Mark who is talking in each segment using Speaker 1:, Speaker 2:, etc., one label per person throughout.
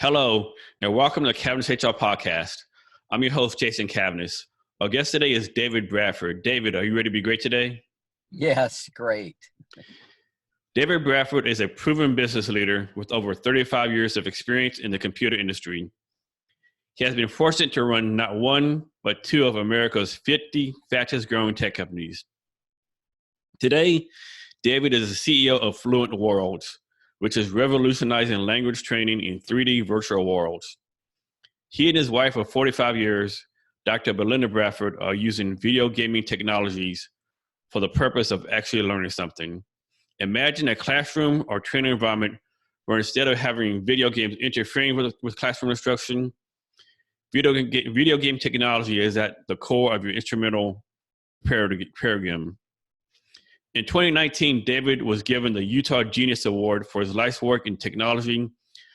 Speaker 1: Hello, and welcome to the Cavness HR Podcast. I'm your host, Jason Cavness. Our guest today is David Bradford. David, are you ready to be great today?
Speaker 2: Yes, great.
Speaker 1: David Bradford is a proven business leader with over 35 years of experience in the computer industry. He has been fortunate to run not one, but two of America's 50 fastest growing tech companies. Today, David is the CEO of FluentWorlds, which is revolutionizing language training in 3D virtual worlds. He and his wife of 45 years, Dr. Belinda Bradford, are using video gaming technologies for the purpose of actually learning something. Imagine a classroom or training environment where instead of having video games interfering with classroom instruction, video game technology is at the core of your instrumental paradigm. In 2019, David was given the Utah Genius Award for his life's work in technology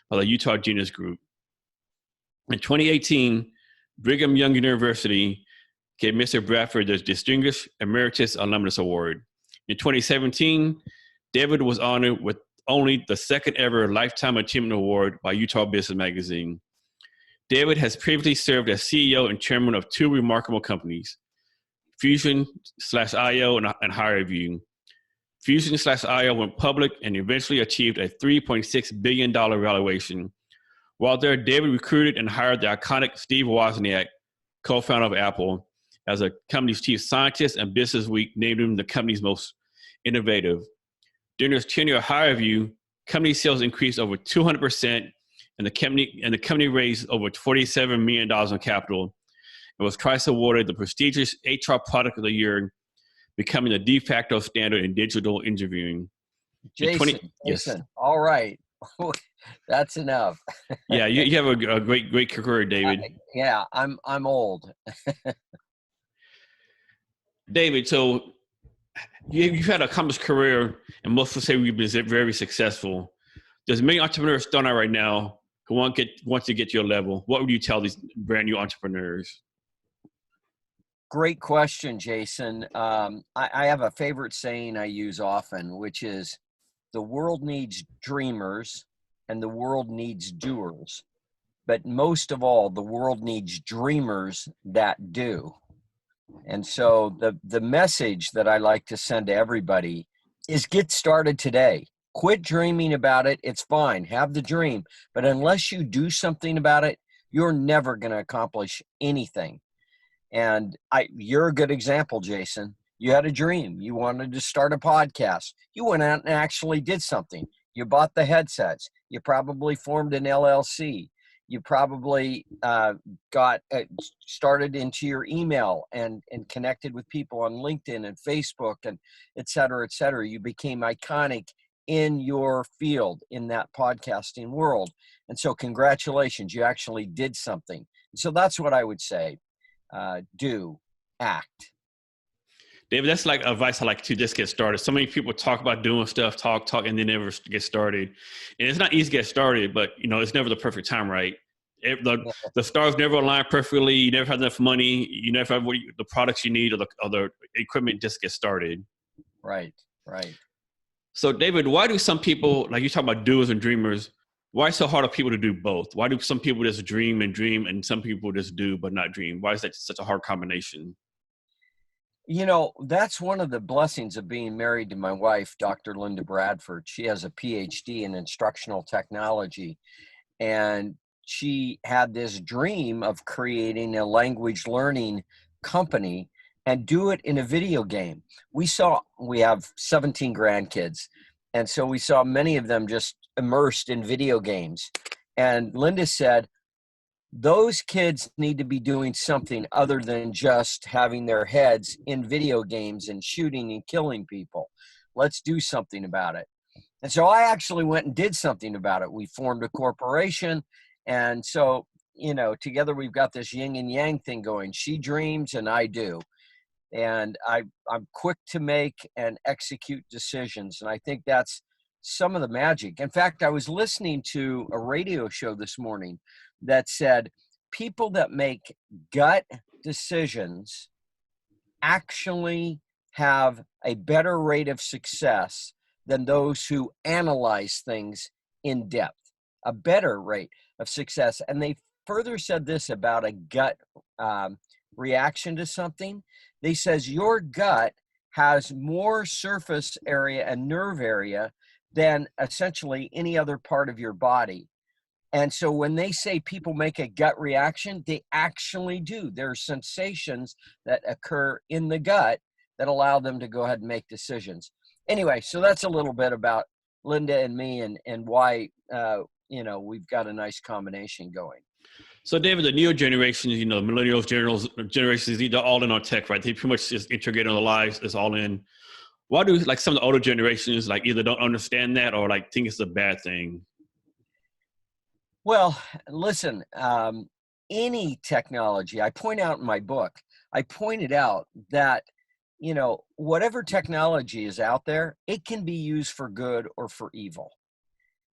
Speaker 1: by the Utah Genius Group. In 2018, Brigham Young University gave Mr. Bradford the Distinguished Emeritus Alumnus Award. In 2017, David was honored with only the second ever Lifetime Achievement Award by Utah Business Magazine. David has previously served as CEO and chairman of two remarkable companies, Fusion/IO and HireVue. Fusion/IO went public and eventually achieved a $3.6 billion valuation. While there, David recruited and hired the iconic Steve Wozniak, co-founder of Apple, as the company's chief scientist, and Business Week named him the company's most innovative. During his tenure at HireVue, company sales increased over 200%, and the company raised over $47 million in capital and was twice awarded the prestigious HR Product of the Year, becoming the de facto standard in digital interviewing.
Speaker 2: Jason, all right. That's enough.
Speaker 1: Yeah, you have a great career, David.
Speaker 2: Yeah, I'm old.
Speaker 1: David, so you've had an accomplished career, and most will say we've been very successful. There's many entrepreneurs starting out right now who want to get to your level. What would you tell these brand new entrepreneurs?
Speaker 2: Great question, Jason. I have a favorite saying I use often, which is the world needs dreamers and the world needs doers. But most of all, the world needs dreamers that do. And so the message that I like to send to everybody is get started today. Quit dreaming about it. It's fine. Have the dream. But unless you do something about it, you're never going to accomplish anything. And you're a good example, Jason. You had a dream. You wanted to start a podcast. You went out and actually did something. You bought the headsets. You probably formed an LLC. You probably got started into your email and connected with people on LinkedIn and Facebook and et cetera, et cetera. You became iconic in your field, in that podcasting world. And so congratulations, you actually did something. So that's what I would say. Do, act.
Speaker 1: David, that's like advice I like to just get started. So many people talk about doing stuff, talk, and they never get started. And it's not easy to get started, but it's never the perfect time, right? The stars never align perfectly. You never have enough money. You never have the products you need or the equipment just get started.
Speaker 2: Right.
Speaker 1: So David, why do some people, like you talk about doers and dreamers, why is it so hard for people to do both? Why do some people just dream and some people just do but not dream? Why is that such a hard combination?
Speaker 2: That's one of the blessings of being married to my wife, Dr. Linda Bradford. She has a PhD in instructional technology, and she had this dream of creating a language learning company and do it in a video game. We have 17 grandkids, and so we saw many of them just immersed in video games. And Linda said, those kids need to be doing something other than just having their heads in video games and shooting and killing people. Let's do something about it. And so I actually went and did something about it. We formed a corporation. And so, together we've got this yin and yang thing going. She dreams and I do. And I'm quick to make and execute decisions. And I think that's some of the magic. In fact, I was listening to a radio show this morning that said people that make gut decisions actually have a better rate of success than those who analyze things in depth. a better rate of success. And they further said this about a gut reaction to something. They says your gut has more surface area and nerve area than essentially any other part of your body. And so when they say people make a gut reaction, they actually do. There are sensations that occur in the gut that allow them to go ahead and make decisions. Anyway, so that's a little bit about Linda and me and why, we've got a nice combination going.
Speaker 1: So David, the neo generations, millennials, generations, they're all in on tech, right? They pretty much just integrate on their lives. It's all in. Why do like some of the older generations like either don't understand that or like think it's a bad thing?
Speaker 2: Well, listen, any technology, I point out in my book, I pointed out that, whatever technology is out there, it can be used for good or for evil.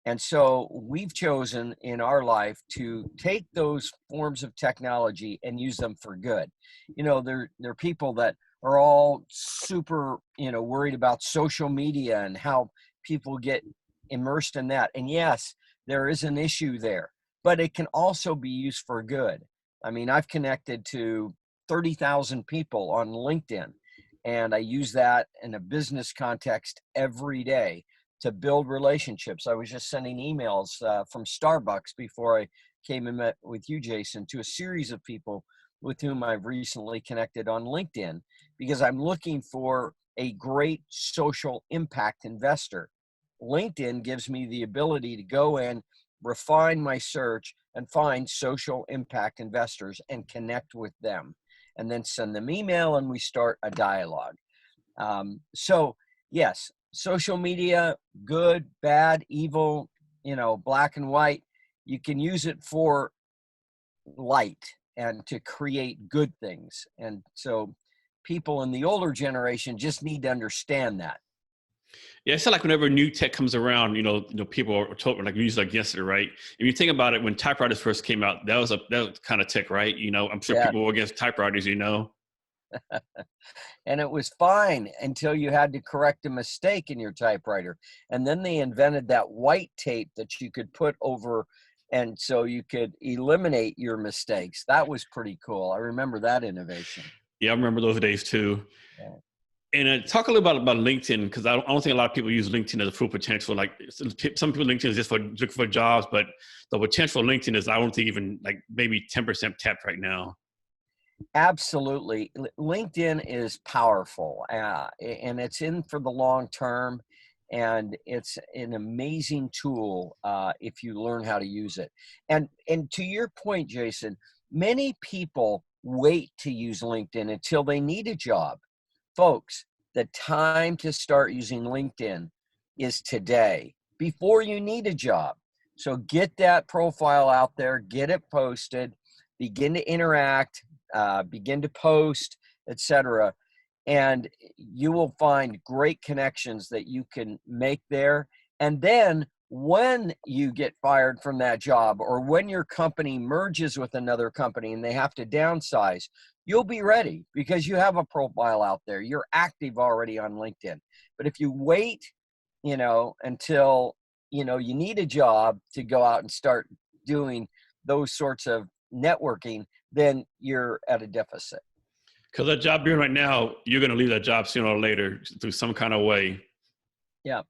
Speaker 2: And so we've chosen in our life to take those forms of technology and use them for good. There are people that are all super, worried about social media and how people get immersed in that. And yes, there is an issue there, but it can also be used for good. I mean, I've connected to 30,000 people on LinkedIn, and I use that in a business context every day to build relationships. I was just sending emails from Starbucks before I came and met with you, Jason, to a series of people with whom I've recently connected on LinkedIn, because I'm looking for a great social impact investor. LinkedIn gives me the ability to go in, refine my search, and find social impact investors and connect with them, and then send them email, and we start a dialogue. So yes, social media, good, bad, evil, black and white. You can use it for light and to create good things. And so people in the older generation just need to understand that.
Speaker 1: Yeah, it's like whenever new tech comes around, people are told like use like yesterday, right? If you think about it, when typewriters first came out, that was kind of tech, right? I'm sure people were against typewriters,
Speaker 2: And it was fine until you had to correct a mistake in your typewriter. And then they invented that white tape that you could put over, and so you could eliminate your mistakes. That was pretty cool. I remember that innovation.
Speaker 1: Yeah, I remember those days too.
Speaker 2: Yeah.
Speaker 1: And talk a little about LinkedIn, because I don't think a lot of people use LinkedIn as a full potential. Like some people, LinkedIn is just for looking for jobs, but the potential of LinkedIn is, I don't think, even like maybe 10% tapped right now.
Speaker 2: Absolutely. LinkedIn is powerful, and it's in for the long term, and it's an amazing tool if you learn how to use it. And to your point, Jason, many people wait to use LinkedIn until they need a job. Folks, the time to start using LinkedIn is today, before you need a job. So get that profile out there, get it posted, begin to interact, begin to post, etc. And you will find great connections that you can make there. And then when you get fired from that job, or when your company merges with another company and they have to downsize, you'll be ready because you have a profile out there. You're active already on LinkedIn. But if you wait, until, you need a job to go out and start doing those sorts of networking, then you're at a deficit.
Speaker 1: Because that job you're in right now, you're going to leave that job sooner or later through some kind of way.
Speaker 2: Yeah.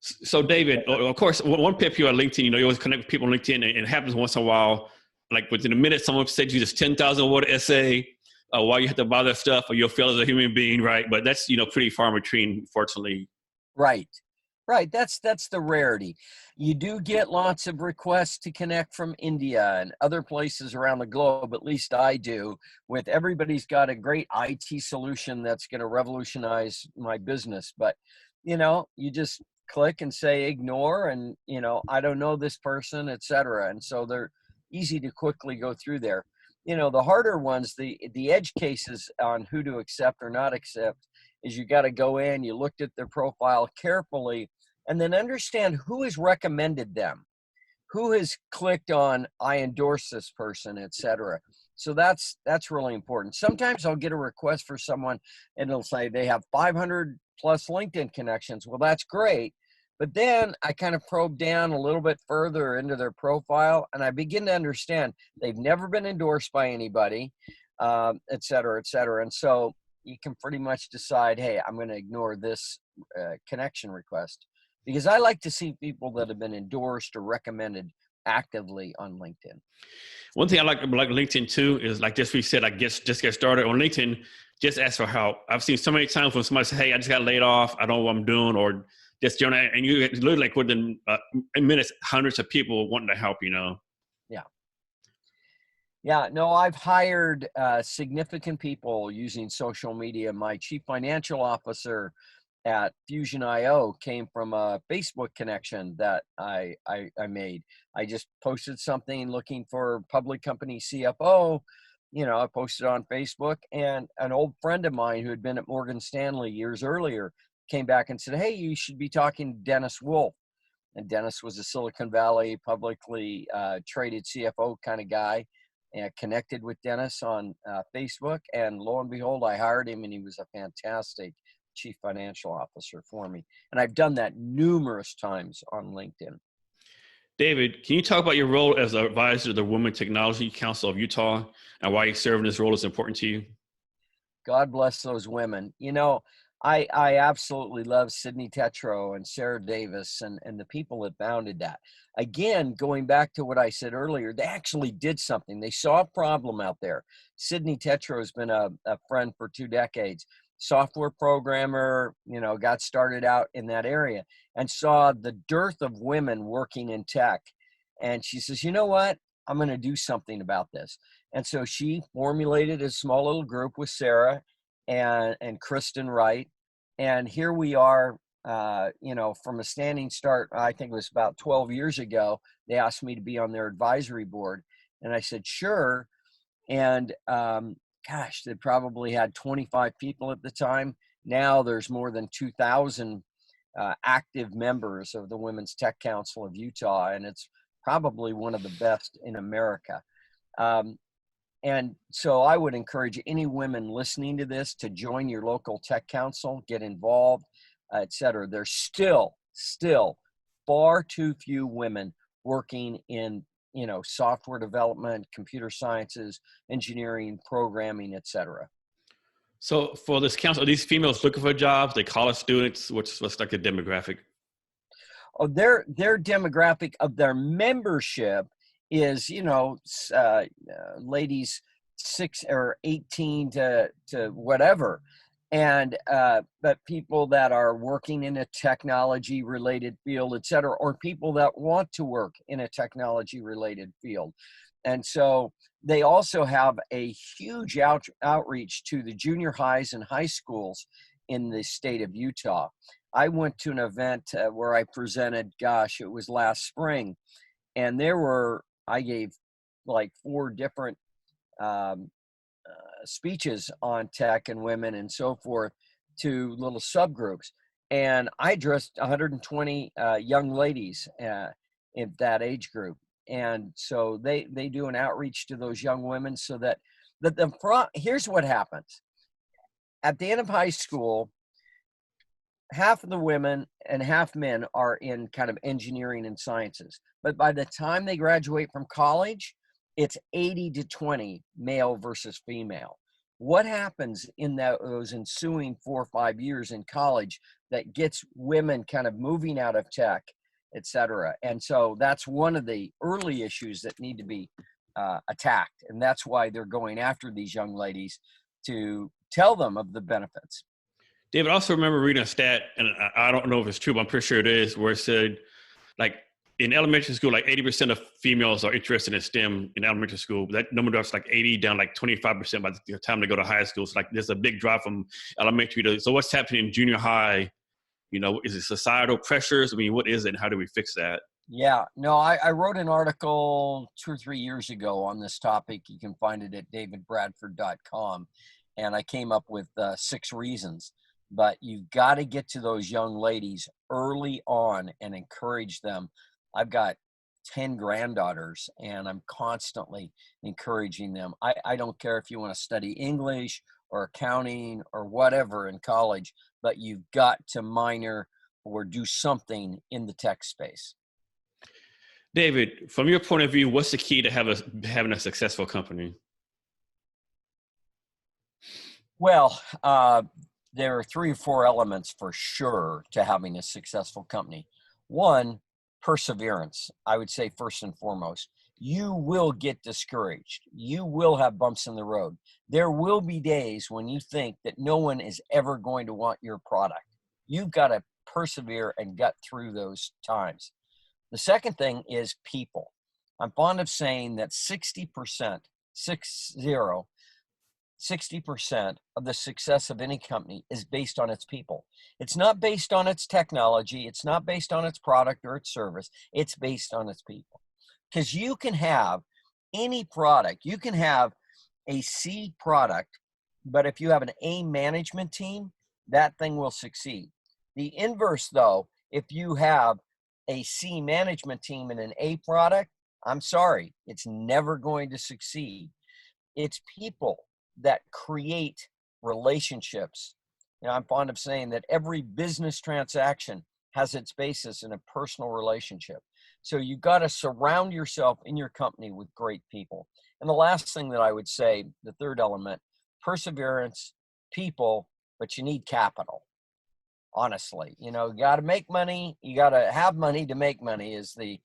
Speaker 1: So David, of course, one pet peeve at LinkedIn, you always connect with people on LinkedIn, and it happens once in a while. Like within a minute, someone sends you this 10,000 word essay, why you have to buy that stuff, or you'll fail as a human being, right? But that's, pretty far between, fortunately.
Speaker 2: Right. That's the rarity. You do get lots of requests to connect from India and other places around the globe. At least I do. With everybody's got a great IT solution that's going to revolutionize my business. But, you just click and say ignore, and, I don't know this person, etc. And so they're easy to quickly go through there. The harder ones, the edge cases on who to accept or not accept, is you got to go in, you looked at their profile carefully, and then understand who has recommended them, who has clicked on I endorse this person, etc. So that's really important. Sometimes I'll get a request for someone and it'll say they have 500 plus LinkedIn connections. Well, that's great, But then I kind of probed down a little bit further into their profile, and I begin to understand they've never been endorsed by anybody, et cetera, et cetera. And so you can pretty much decide, hey, I'm going to ignore this connection request, because I like to see people that have been endorsed or recommended actively on LinkedIn.
Speaker 1: One thing I like LinkedIn too is like just we said, I guess just get started on LinkedIn. Just ask for help. I've seen so many times when somebody says, "Hey, I just got laid off. I don't know what I'm doing," or just and you literally like within minutes, hundreds of people wanting to help.
Speaker 2: Yeah. Yeah, no, I've hired significant people using social media. My chief financial officer at Fusion.io came from a Facebook connection that I made. I just posted something looking for public company CFO. I posted on Facebook, and an old friend of mine who had been at Morgan Stanley years earlier came back and said, "Hey, you should be talking to Dennis Wolf." And Dennis was a Silicon Valley publicly traded CFO kind of guy, and connected with Dennis on Facebook. And lo and behold, I hired him, and he was a fantastic chief financial officer for me. And I've done that numerous times on LinkedIn.
Speaker 1: David, can you talk about your role as an advisor to the Women Technology Council of Utah and why serving this role is important to you?
Speaker 2: God bless those women. I absolutely love Sydney Tetro and Sarah Davis and the people that founded that. Again, going back to what I said earlier, they actually did something. They saw a problem out there. Sydney Tetro has been a friend for 2 decades. Software programmer, got started out in that area and saw the dearth of women working in tech. And she says, you know what? I'm going to do something about this. And so she formulated a small little group with Sarah and Kristen Wright. And here we are, from a standing start. I think it was about 12 years ago, they asked me to be on their advisory board. And I said, sure. And gosh, they probably had 25 people at the time. Now there's more than 2,000 active members of the Women's Tech Council of Utah. And it's probably one of the best in America. And so I would encourage any women listening to this to join your local tech council, get involved, et cetera. There's still far too few women working in, software development, computer sciences, engineering, programming, et cetera.
Speaker 1: So for this council, are these females looking for jobs? They college students? What's like the demographic?
Speaker 2: Oh, their demographic of their membership is, ladies 6 or 18 to whatever. And, but people that are working in a technology related field, et cetera, or people that want to work in a technology related field. And so they also have a huge outreach to the junior highs and high schools in the state of Utah. I went to an event where I presented, it was last spring, and I gave like 4 different speeches on tech and women and so forth to little subgroups. And I addressed 120 young ladies in that age group. And so they do an outreach to those young women so that here's what happens. At the end of high school, half of the women and half men are in kind of engineering and sciences. But by the time they graduate from college, it's 80 to 20 male versus female. What happens in those ensuing 4 or 5 years in college that gets women kind of moving out of tech, et cetera? And so that's one of the early issues that need to be attacked. And that's why they're going after these young ladies to tell them of the benefits.
Speaker 1: David, I also remember reading a stat, and I don't know if it's true, but I'm pretty sure it is, where it said, like, in elementary school, like 80% of females are interested in STEM in elementary school. That number drops like 80 down like 25% by the time they go to high school. So like there's a big drop from elementary to, so what's happening in junior high? Is it societal pressures? I mean, what is it and how do we fix that?
Speaker 2: Yeah, no, I wrote an article 2 or 3 years ago on this topic. You can find it at davidbradford.com. And I came up with 6 reasons. But you've got to get to those young ladies early on and encourage them. I've got 10 granddaughters and I'm constantly encouraging them. I don't care if you want to study English or accounting or whatever in college, but you've got to minor or do something in the tech space.
Speaker 1: David, from your point of view, what's the key to having a successful company?
Speaker 2: Well, there are 3 or 4 elements for sure to having a successful company. One, perseverance. I would say first and foremost. You will get discouraged. You will have bumps in the road. There will be days when you think that no one is ever going to want your product. You've got to persevere and gut through those times. The second thing is people. I'm fond of saying that 60% of the success of any company is based on its people. It's not based on its technology. It's not based on its product or its service. It's based on its people. Because you can have any product, you can have a C product, but if you have an A management team, that thing will succeed. The inverse, though, if you have a C management team and an A product, I'm sorry, it's never going to succeed. It's people that create relationships. I'm fond of saying that every business transaction has its basis in a personal relationship. So you've got to surround yourself in your company with great people. And the last thing that I would say, the third element, perseverance, people, but you need capital. Honestly, you got to make money. You got to have money to make money, as the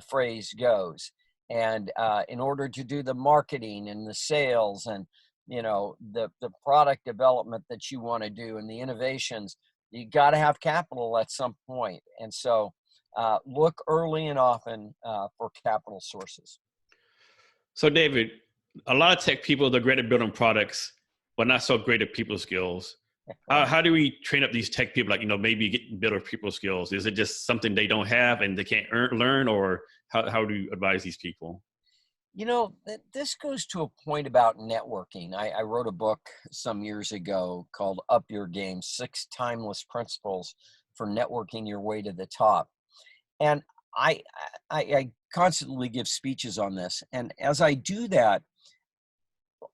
Speaker 2: phrase goes. And in order to do the marketing and the sales and the product development that you want to do and the innovations, you got to have capital at some point. And so look early and often for capital sources.
Speaker 1: So David, a lot of tech people, they're great at building products, but not so great at people skills. How do we train up these tech people, maybe get better people skills? Is it just something they don't have and they can't learn, or how do you advise these people?
Speaker 2: This goes to a point about networking. I wrote a book some years ago called Up Your Game, 6 Timeless Principles for Networking Your Way to the Top. And I constantly give speeches on this. And as I do that,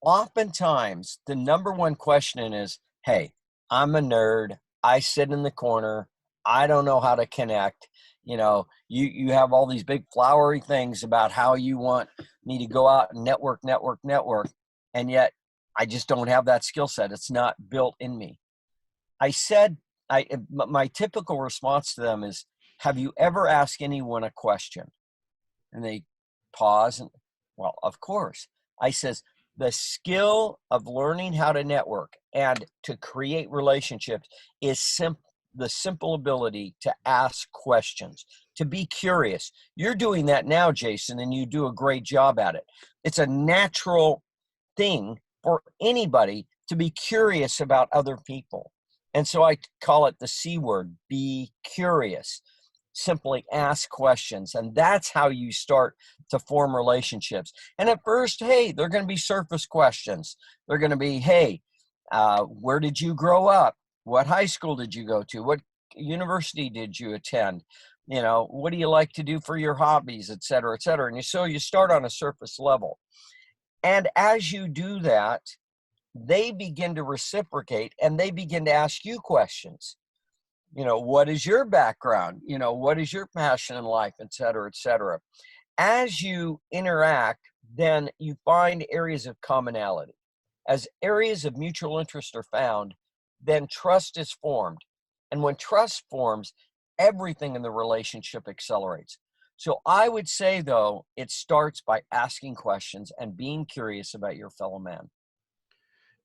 Speaker 2: oftentimes the number one question is, hey, I'm a nerd. I sit in the corner. I don't know how to connect. You have all these big flowery things about how you want me to go out and network. And yet I just don't have that skill set. It's not built in me. My typical response to them is, have you ever asked anyone a question? And they pause and, well, of course. I says, the skill of learning how to network and to create relationships is the simple ability to ask questions, to be curious. You're doing that now, Jason, and you do a great job at it. It's a natural thing for anybody to be curious about other people. And so I call it the C word, be curious. Simply ask questions. And that's how you start to form relationships. And at first, hey, they're going to be surface questions. They're going to be, hey, where did you grow up? What high school did you go to? What university did you attend? What do you like to do for your hobbies, et cetera, et cetera. And so you start on a surface level. And as you do that, they begin to reciprocate and they begin to ask you questions. What is your background? What is your passion in life, et cetera, et cetera. As you interact, then you find areas of commonality. As areas of mutual interest are found, then trust is formed. And when trust forms, everything in the relationship accelerates. So I would say, though, it starts by asking questions and being curious about your fellow man.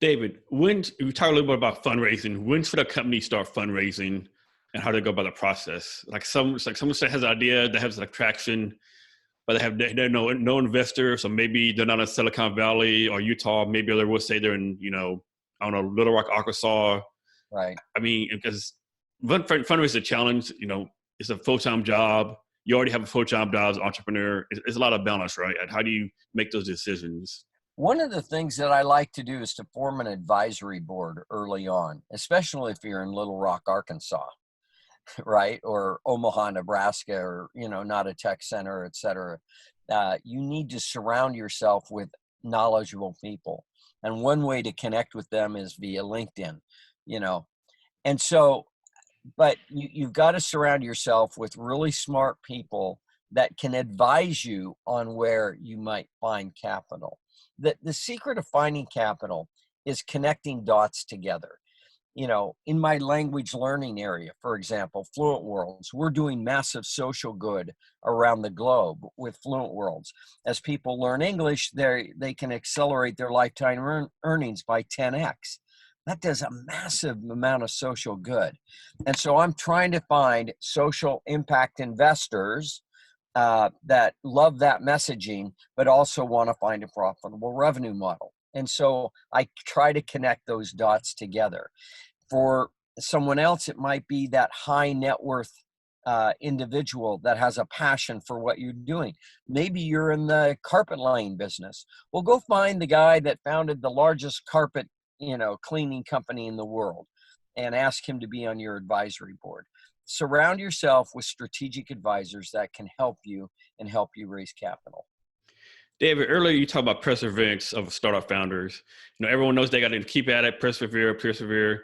Speaker 1: David, we talk a little bit about fundraising. When should a company start fundraising, and how to go about the process? Someone has an idea that has traction, but they're no investor, so maybe they're not in Silicon Valley or Utah. Maybe they will say they're in Little Rock, Arkansas.
Speaker 2: Right.
Speaker 1: I mean, because fundraising is a challenge. It's a full-time job. You already have a full-time job as an entrepreneur. It's a lot of balance, right? And how do you make those decisions?
Speaker 2: One of the things that I like to do is to form an advisory board early on, especially if you're in Little Rock, Arkansas, right? Or Omaha, Nebraska, or, not a tech center, et cetera. You need to surround yourself with knowledgeable people. And one way to connect with them is via LinkedIn, And so but you've got to surround yourself with really smart people that can advise you on where you might find capital. The secret of finding capital is connecting dots together. You know, in my language learning area, for example, FluentWorlds, we're doing massive social good around the globe with FluentWorlds. As people learn English, they can accelerate their lifetime earnings by 10x. That does a massive amount of social good. And so I'm trying to find social impact investors that love that messaging, but also want to find a profitable revenue model. And so I try to connect those dots together. For someone else, it might be that high net worth individual that has a passion for what you're doing. Maybe you're in the carpet laying business. Well, go find the guy that founded the largest carpet, cleaning company in the world and ask him to be on your advisory board. Surround yourself with strategic advisors that can help you and help you raise capital.
Speaker 1: David, earlier you talked about perseverance of startup founders. Everyone knows they got to keep at it, persevere.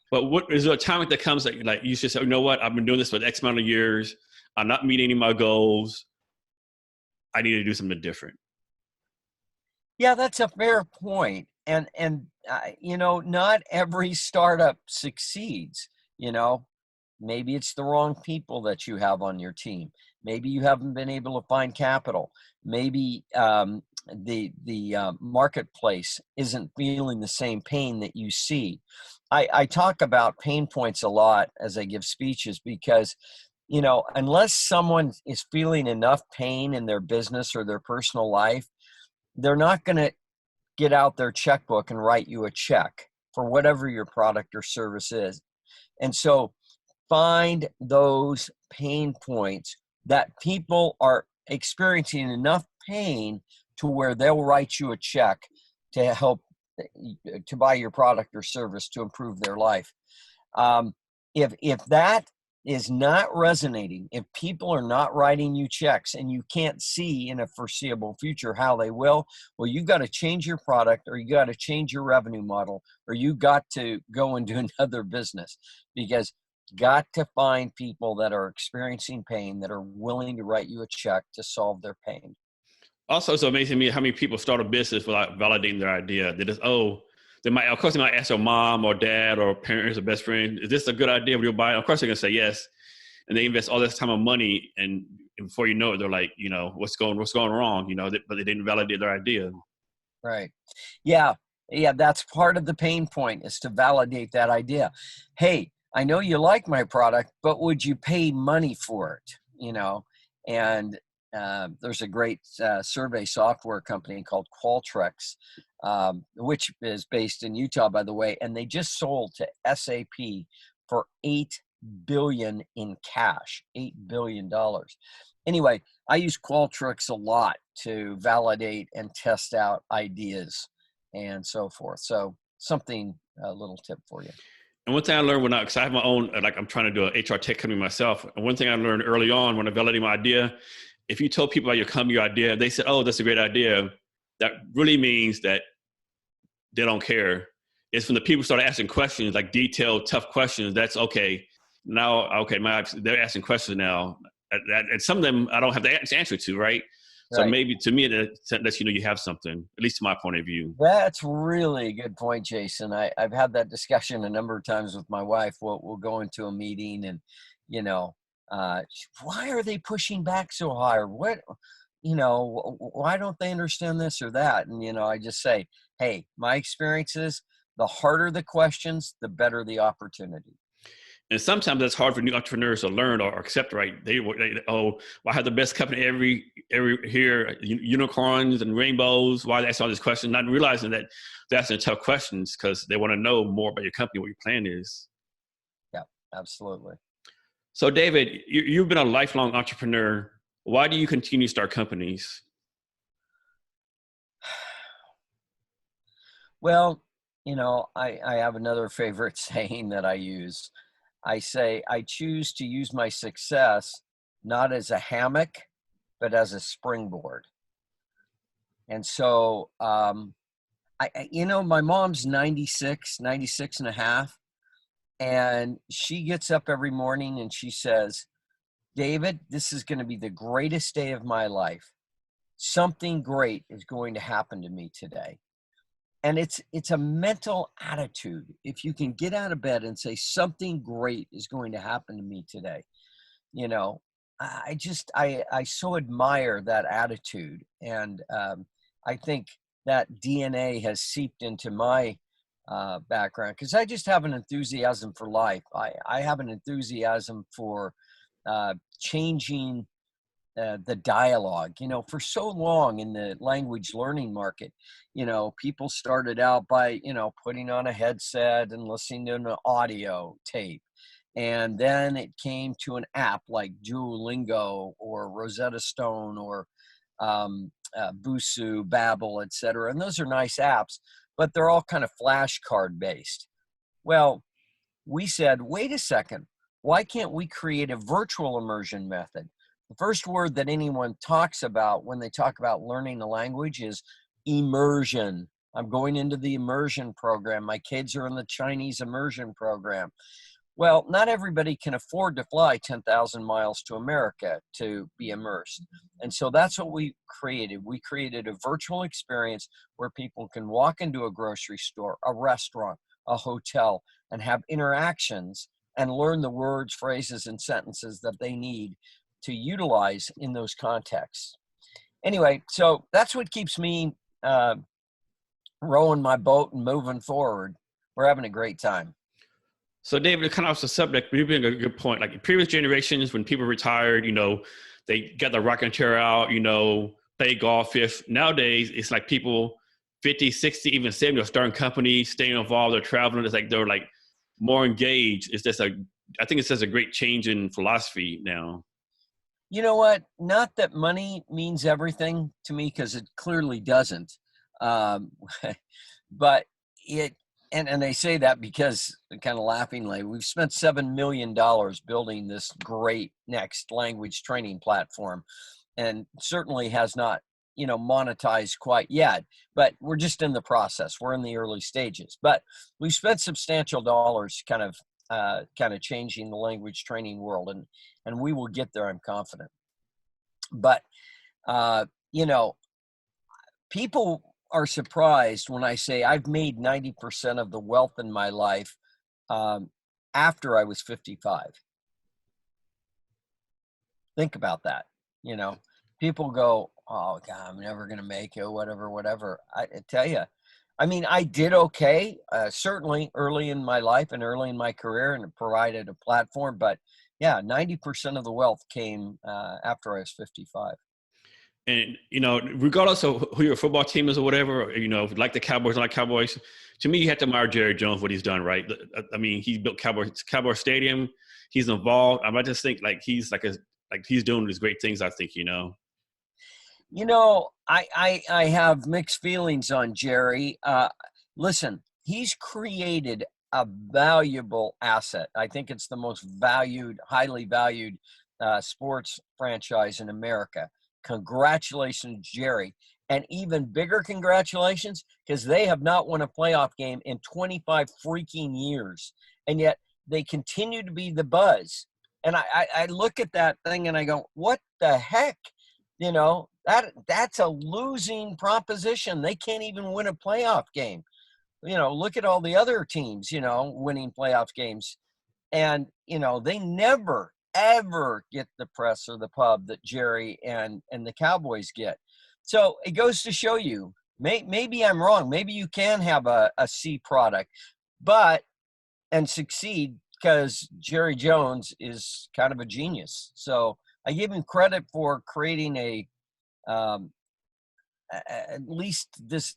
Speaker 1: But what is there a time that comes like you should say, you know what, I've been doing this for X amount of years. I'm not meeting any of my goals. I need to do something different.
Speaker 2: Yeah, that's a fair point. And not every startup succeeds. Maybe it's the wrong people that you have on your team. Maybe you haven't been able to find capital. Maybe the marketplace isn't feeling the same pain that you see. I talk about pain points a lot as I give speeches because, unless someone is feeling enough pain in their business or their personal life, they're not going to get out their checkbook and write you a check for whatever your product or service is. And so find those pain points that people are experiencing enough pain to where they'll write you a check to help to buy your product or service to improve their life. If that is not resonating, if people are not writing you checks and you can't see in a foreseeable future how they will, well, you got to change your product, or you got to change your revenue model, or you got to go and do another business, because got to find people that are experiencing pain that are willing to write you a check to solve their pain.
Speaker 1: Also, it's amazing to me how many people start a business without validating their idea. They just, they might ask their mom or dad or parents or best friend, is this a good idea? Will you buy it? Of course, they're going to say yes. And they invest all this time and money. And before you know it, they're like, what's going wrong? But they didn't validate their idea.
Speaker 2: Right. Yeah. That's part of the pain point, is to validate that idea. Hey, I know you like my product, but would you pay money for it? And there's a great survey software company called Qualtrics, which is based in Utah, by the way, and they just sold to SAP for $8 billion in cash, $8 billion. Anyway, I use Qualtrics a lot to validate and test out ideas and so forth. So a little tip for you.
Speaker 1: And one thing I learned because I have my own, I'm trying to do an HR tech company myself. And one thing I learned early on when I validated my idea, if you told people about your company, your idea, they said, oh, that's a great idea. That really means that they don't care. It's when the people start asking questions, like detailed, tough questions. That's okay. Now, they're asking questions now. And some of them I don't have the answer to, right? So maybe to me, that lets you have something, at least to my point of view.
Speaker 2: That's really a good point, Jason. I've had that discussion a number of times with my wife. We'll go into a meeting and, why are they pushing back so hard? What, why don't they understand this or that? And, I just say, hey, my experience is the harder the questions, the better the opportunity.
Speaker 1: And sometimes that's hard for new entrepreneurs to learn or accept, right? I have the best company every here, unicorns and rainbows. Why they ask all these questions, not realizing that that's the tough questions because they want to know more about your company, what your plan is.
Speaker 2: Yeah, absolutely.
Speaker 1: So David, you've been a lifelong entrepreneur. Why do you continue to start companies?
Speaker 2: Well, I have another favorite saying that I use. I say, I choose to use my success not as a hammock, but as a springboard. And so, my mom's 96 and a half. And she gets up every morning and she says, David, this is going to be the greatest day of my life. Something great is going to happen to me today. And it's a mental attitude. If you can get out of bed and say something great is going to happen to me today, you know, I so admire that attitude. And I think that DNA has seeped into my background, because I just have an enthusiasm for life. I have an enthusiasm for changing the dialogue. You know, for so long in the language learning market, you know, people started out by, you know, putting on a headset and listening to an audio tape. And then it came to an app like Duolingo or Rosetta Stone or Busuu, Babbel, etc. And those are nice apps, but they're all kind of flashcard based. Well, we said, wait a second, why can't we create a virtual immersion method? The first word that anyone talks about when they talk about learning a language is immersion. I'm going into the immersion program. My kids are in the Chinese immersion program. Well, not everybody can afford to fly 10,000 miles to America to be immersed. And so that's what we created. We created a virtual experience where people can walk into a grocery store, a restaurant, a hotel, and have interactions and learn the words, phrases, and sentences that they need to utilize in those contexts. Anyway, so that's what keeps me rowing my boat and moving forward. We're having a great time.
Speaker 1: So David, kind of off the subject, but you bring a good point. Like in previous generations, when people retired, you know, they got the rocking chair out, you know, play golf. If nowadays it's like people 50, 60, even 70 are starting companies, staying involved, they're traveling. It's like they're like more engaged. It's just I think it's just a great change in philosophy now.
Speaker 2: You know what? Not that money means everything to me, because it clearly doesn't. But it, and they say that because, kind of laughingly, we've spent $7 million building this great next language training platform, and certainly has not, you know, monetized quite yet, but we're just in the process. We're in the early stages, but we've spent substantial dollars kind of changing the language training world, and we will get there, I'm confident. But you know, people are surprised when I say I've made 90% of the wealth in my life after I was 55. Think about that. You know, people go, oh God, I'm never going to make it, whatever. I tell you, I mean, I did okay, certainly early in my life and early in my career, and it provided a platform. But yeah, 90% of the wealth came after I was 55.
Speaker 1: And, you know, regardless of who your football team is or whatever, you know, like the Cowboys, not like Cowboys, to me, you have to admire Jerry Jones, what he's done, right? I mean, he built Cowboy Stadium. He's involved. I just think like he's he's doing these great things, I think, you know.
Speaker 2: You know, I have mixed feelings on Jerry. Listen, he's created a valuable asset. I think it's the most valued, highly valued sports franchise in America. Congratulations, Jerry. And even bigger congratulations, because they have not won a playoff game in 25 freaking years. And yet they continue to be the buzz. And I look at that thing and I go, what the heck? You know, that's a losing proposition. They can't even win a playoff game. You know, look at all the other teams, you know, winning playoff games. And, you know, they never, ever get the press or the pub that Jerry and the Cowboys get. So it goes to show you, maybe I'm wrong. Maybe you can have a C product, and succeed, because Jerry Jones is kind of a genius. So I give him credit for creating at least this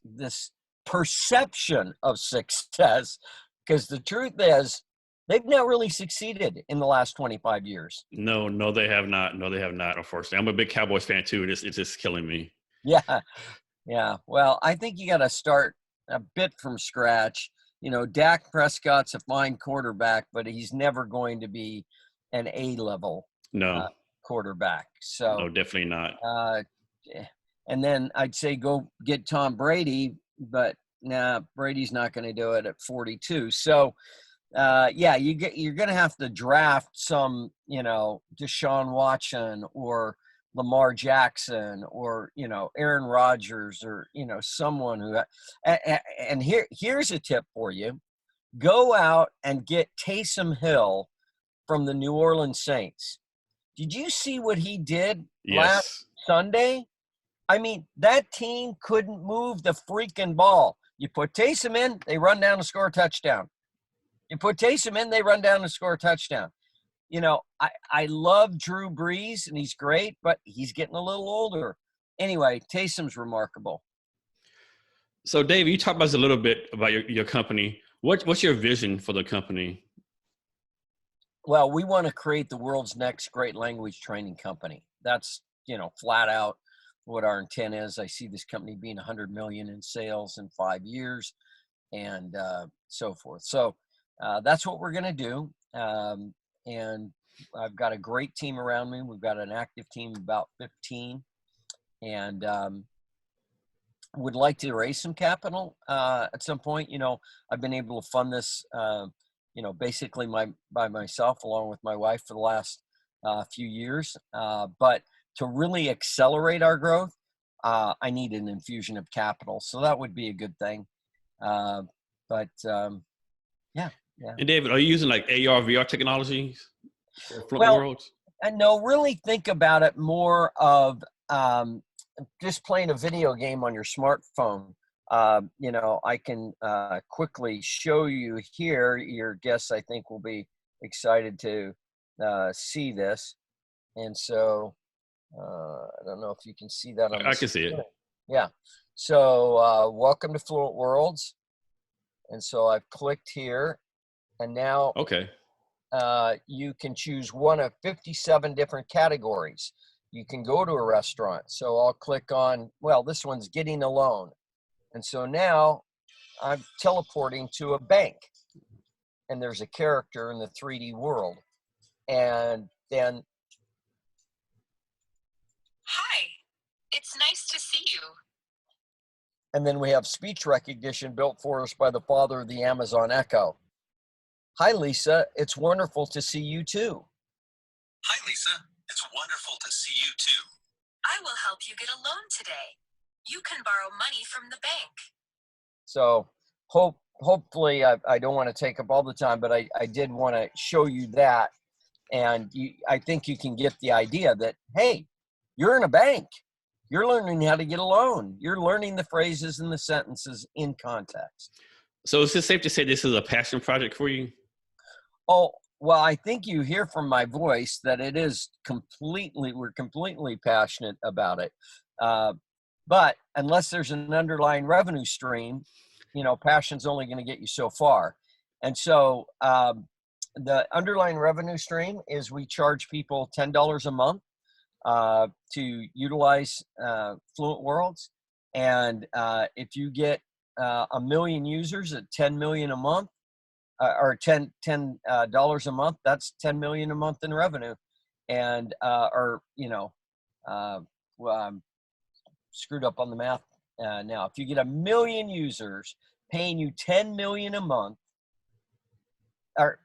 Speaker 2: perception of success, because the truth is they've not really succeeded in the last 25 years.
Speaker 1: No, they have not. No, they have not, unfortunately. I'm a big Cowboys fan too. It's just killing me.
Speaker 2: Yeah. Well, I think you got to start a bit from scratch. You know, Dak Prescott's a fine quarterback, but he's never going to be an A-level quarterback. So
Speaker 1: no, definitely not.
Speaker 2: And then I'd say go get Tom Brady, but nah, Brady's not going to do it at 42. So Yeah, you're going to have to draft some, Deshaun Watson or Lamar Jackson or, Aaron Rodgers or, someone who, and here's a tip for you. Go out and get Taysom Hill from the New Orleans Saints. Did you see what he did last
Speaker 1: Yes.
Speaker 2: Sunday? I mean, that team couldn't move the freaking ball. You put Taysom in, they run down and score a touchdown. You put Taysom in, they run down and score a touchdown. I love Drew Brees, and he's great, but he's getting a little older. Anyway, Taysom's remarkable.
Speaker 1: So, Dave, you talked about us a little bit about your company. What's your vision for the company?
Speaker 2: Well, we want to create the world's next great language training company. That's, flat out what our intent is. I see this company being 100 million in sales in 5 years and so forth. So that's what we're going to do. And I've got a great team around me. We've got an active team, about 15, and would like to raise some capital at some point. I've been able to fund this, basically by myself along with my wife for the last few years. But to really accelerate our growth, I need an infusion of capital. So that would be a good thing. Yeah.
Speaker 1: And David, are you using like AR, VR technologies for FluentWorlds?
Speaker 2: No, really think about it more of just playing a video game on your smartphone. I can quickly show you here. Your guests, I think, will be excited to see this. And so I don't know if you can see that on
Speaker 1: I can see it.
Speaker 2: Yeah. So welcome to FluentWorlds. And so I've clicked here. And now you can choose one of 57 different categories. You can go to a restaurant. So I'll click on, this one's getting a loan. And so now I'm teleporting to a bank. And there's a character in the 3D world. And then,
Speaker 3: hi, it's nice to see you.
Speaker 2: And then we have speech recognition built for us by the father of the Amazon Echo. Hi, Lisa. It's wonderful to see you too.
Speaker 3: Hi, Lisa. It's wonderful to see you too. I will help you get a loan today. You can borrow money from the bank.
Speaker 2: So hopefully, I don't want to take up all the time, but I did want to show you that. And I think you can get the idea that, hey, you're in a bank. You're learning how to get a loan. You're learning the phrases and the sentences in context.
Speaker 1: So is it safe to say this is a passion project for you?
Speaker 2: Oh, well, I think you hear from my voice that it is we're completely passionate about it. But unless there's an underlying revenue stream, passion's only going to get you so far. And so the underlying revenue stream is we charge people $10 a month to utilize FluentWorlds. And if you get 1 million users at 10 million a month, or $10 a month, that's 10 million a month in revenue. And I'm screwed up on the math now. If you get 1 million users paying you 10 million a month, or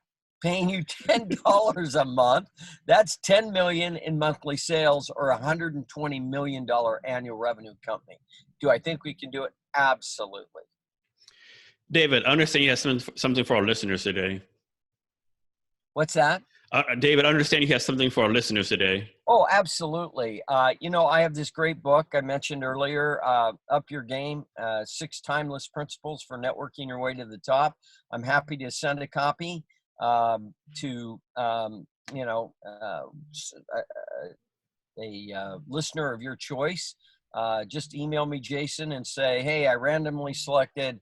Speaker 2: paying you $10 a month, that's 10 million in monthly sales, or $120 million annual revenue company. Do I think we can do it? Absolutely.
Speaker 1: David, I understand you have something for our listeners today.
Speaker 2: What's that?
Speaker 1: David, I understand you have something for our listeners today.
Speaker 2: Oh, absolutely. I have this great book I mentioned earlier, Up Your Game, 6 Timeless Principles for Networking Your Way to the Top. I'm happy to send a copy to, a listener of your choice. Just email me, Jason, and say, hey, I randomly selected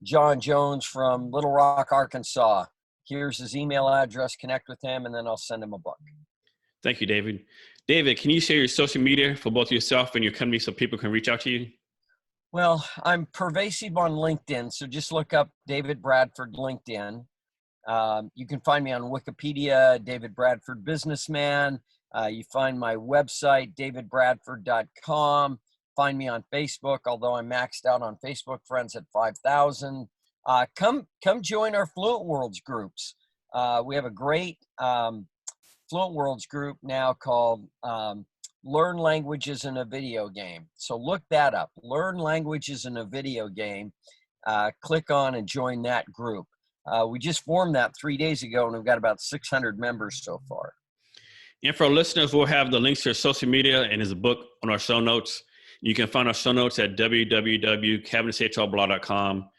Speaker 2: John Jones from Little Rock, Arkansas. Here's his email address, connect with him, and then I'll send him a book.
Speaker 1: Thank you, David. David, can you share your social media for both yourself and your company so people can reach out to you?
Speaker 2: Well, I'm pervasive on LinkedIn, so just look up David Bradford LinkedIn. You can find me on Wikipedia, David Bradford Businessman. You find my website, davidbradford.com. Find me on Facebook, although I'm maxed out on Facebook friends at 5,000. come join our FluentWorlds groups. We have a great FluentWorlds group now called Learn Languages in a Video Game. So look that up, Learn Languages in a Video Game. Click on and join that group. We just formed that 3 days ago, and we've got about 600 members so far.
Speaker 1: And for our listeners, we'll have the links to his social media and his book on our show notes. You can find our show notes at www.cabinetshrblog.com.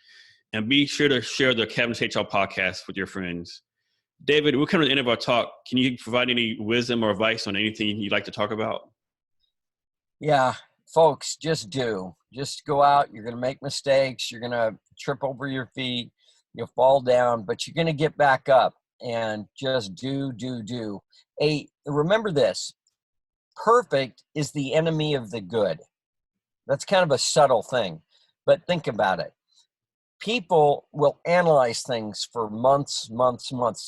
Speaker 1: And be sure to share the Cabinets HR podcast with your friends. David, we're coming to the end of our talk. Can you provide any wisdom or advice on anything you'd like to talk about?
Speaker 2: Yeah, folks, just go out. You're going to make mistakes. You're going to trip over your feet. You'll fall down, but you're going to get back up and just do. Remember this, perfect is the enemy of the good. That's kind of a subtle thing, but think about it. People will analyze things for months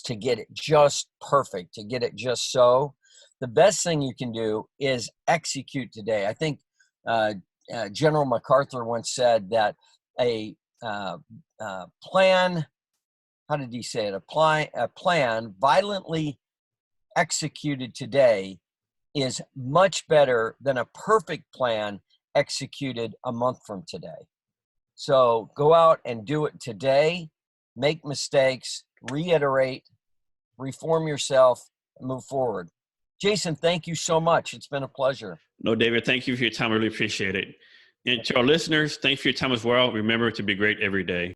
Speaker 2: to get it just perfect, to get it just so. The best thing you can do is execute today. I think General MacArthur once said that a plan, how did he say it? A plan violently executed today is much better than a perfect plan executed a month from today. So go out and do it today, make mistakes, reiterate, reform yourself, and move forward. Jason, thank you so much. It's been a pleasure.
Speaker 1: No, David, thank you for your time. I really appreciate it. And to our listeners, thanks for your time as well. Remember to be great every day.